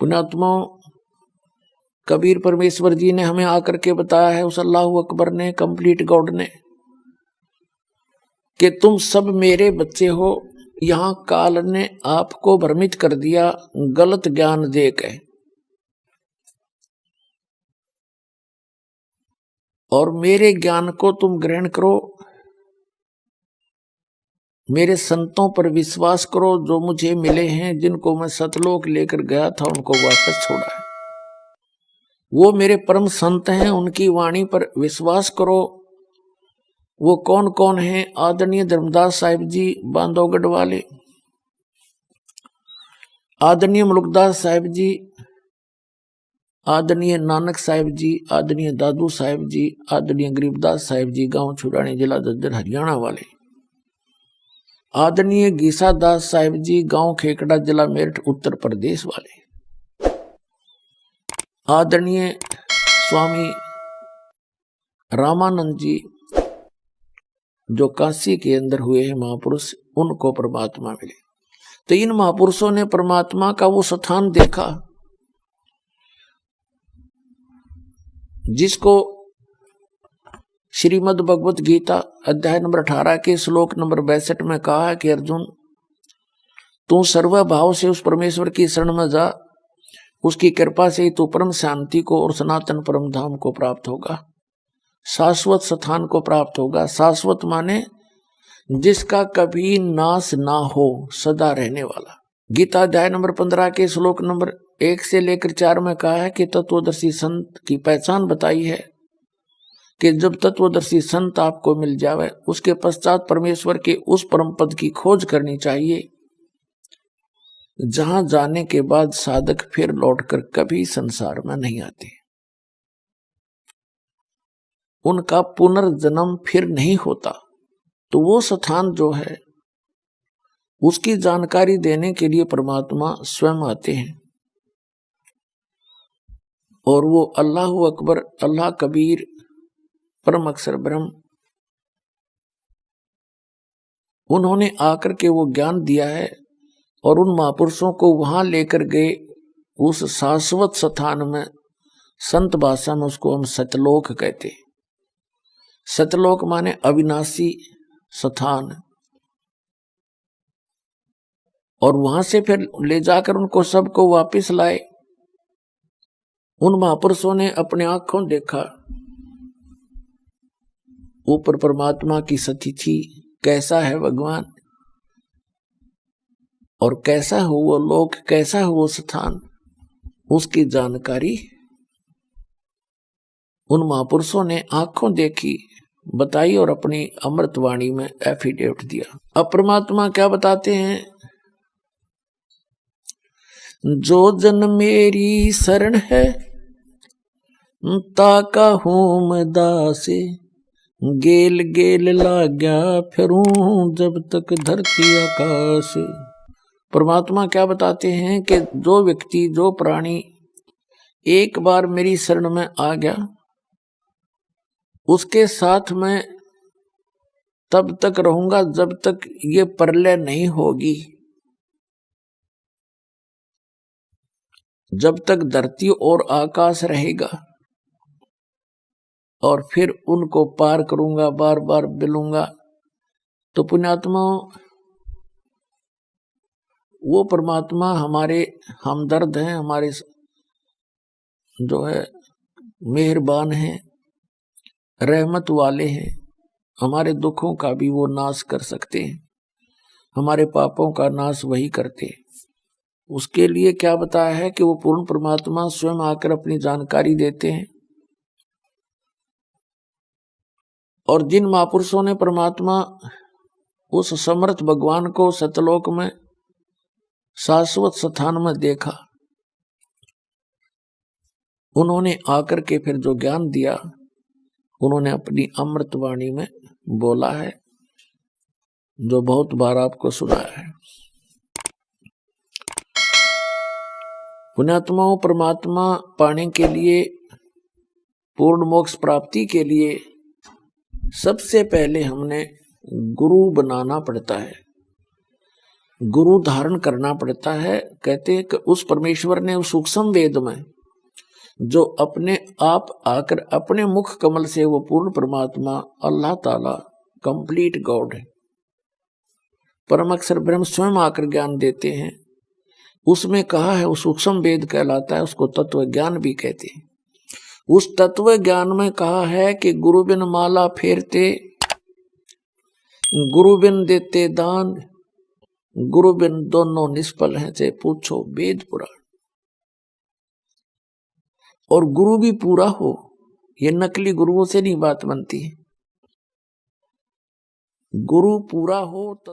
पुण्यात्मा, कबीर परमेश्वर जी ने हमें आकर के बताया है, उस अल्लाह अकबर ने, कंप्लीट गॉड ने, कि तुम सब मेरे बच्चे हो। यहां काल ने आपको भ्रमित कर दिया गलत ज्ञान देके, और मेरे ज्ञान को तुम ग्रहण करो, मेरे संतों पर विश्वास करो जो मुझे मिले हैं, जिनको मैं सतलोक लेकर गया था उनको वापस छोड़ा है। वो मेरे परम संत हैं, उनकी वाणी पर विश्वास करो। वो कौन कौन हैं? आदरणीय धर्मदास साहिब जी बांधवगढ़ वाले, आदरणीय मुलुकदास साहिब जी, आदरणीय नानक साहिब जी, आदरणीय दादू साहिब जी, आदरणीय गरीबदास साहिब जी गांव छुड़ानी जिला जज्जर हरियाणा वाले, आदरणीय गीसा दास साहिब जी गांव खेकड़ा जिला मेरठ उत्तर प्रदेश वाले, आदरणीय स्वामी रामानंद जी जो काशी के अंदर हुए हैं महापुरुष, उनको परमात्मा मिले। तो इन महापुरुषों ने परमात्मा का वो स्थान देखा जिसको श्रीमद् भगवत गीता अध्याय नंबर 18 के श्लोक नंबर 62 में कहा है कि अर्जुन, तू सर्वभाव से उस परमेश्वर की शरण में जा, उसकी कृपा से ही तू परम शांति को और सनातन परम धाम को प्राप्त होगा, शाश्वत स्थान को प्राप्त होगा। शाश्वत माने जिसका कभी नाश ना हो, सदा रहने वाला। गीता अध्याय नंबर 15 के श्लोक नंबर 1 से लेकर 4 में कहा है कि तत्वदर्शी संत की पहचान बताई है कि जब तत्वदर्शी संत आपको मिल जावे, उसके पश्चात परमेश्वर के उस परम पद की खोज करनी चाहिए जहां जाने के बाद साधक फिर लौटकर कभी संसार में नहीं आते, उनका पुनर्जन्म फिर नहीं होता। तो वो स्थान जो है उसकी जानकारी देने के लिए परमात्मा स्वयं आते हैं, और वो अल्लाह अकबर, अल्लाह कबीर, परम अक्षर ब्रह्म, उन्होंने आकर के वो ज्ञान दिया है और उन महापुरुषों को वहां लेकर गए उस शाश्वत स्थान में। संत भाषा में उसको हम सतलोक कहते। सतलोक माने अविनाशी स्थान, और वहां से फिर ले जाकर उनको सबको वापस लाए। उन महापुरुषों ने अपने आंखों देखा ऊपर परमात्मा की सतिथि, कैसा है भगवान और कैसा हो वो लोक, कैसा हो वो स्थान, उसकी जानकारी उन महापुरुषों ने आंखों देखी, बताई और अपनी अमृतवाणी में एफिडेविट दिया। अब परमात्मा क्या बताते हैं? जो जन मेरी शरण है ताका हूं मैं दासे, गेल गेल लाग्या फिरूं जब तक धरती आकाश। परमात्मा क्या बताते हैं कि जो व्यक्ति, जो प्राणी एक बार मेरी शरण में आ गया, उसके साथ मैं तब तक रहूंगा जब तक ये प्रलय नहीं होगी, जब तक धरती और आकाश रहेगा, और फिर उनको पार करूंगा, बार बार मिलूंगा। तो पुण्यात्मा, वो परमात्मा हमारे हमदर्द हैं, हमारे जो है मेहरबान हैं, रहमत वाले हैं। हमारे दुखों का भी वो नाश कर सकते हैं, हमारे पापों का नाश वही करते हैं। उसके लिए क्या बताया है कि वो पूर्ण परमात्मा स्वयं आकर अपनी जानकारी देते हैं। और जिन महापुरुषों ने परमात्मा उस समर्थ भगवान को सतलोक में शाश्वत स्थान में देखा, उन्होंने आकर के फिर जो ज्ञान दिया, उन्होंने अपनी अमृतवाणी में बोला है, जो बहुत बार आपको सुनाया है। पुण्यात्माओं, परमात्मा पाने के लिए, पूर्ण मोक्ष प्राप्ति के लिए सबसे पहले हमने गुरु बनाना पड़ता है। गुरु धारण करना पड़ता है। कहते हैं कि उस परमेश्वर ने उस सूक्ष्म वेद में जो अपने आप आकर अपने मुख कमल से, वो पूर्ण परमात्मा अल्लाह ताला कंप्लीट गॉड है, परम अक्षर ब्रह्म स्वयं आकर ज्ञान देते हैं, उसमें कहा है, वो सूक्ष्म वेद कहलाता है, उसको तत्व ज्ञान भी कहते हैं। उस तत्व ज्ञान में कहा है कि गुरु बिन माला फेरते, गुरु बिन देते दान, गुरु बिन दोनों निष्फल हैं, से पूछो वेद पुराण। और गुरु भी पूरा हो, ये नकली गुरुओं से नहीं बात बनती है। गुरु पूरा हो तो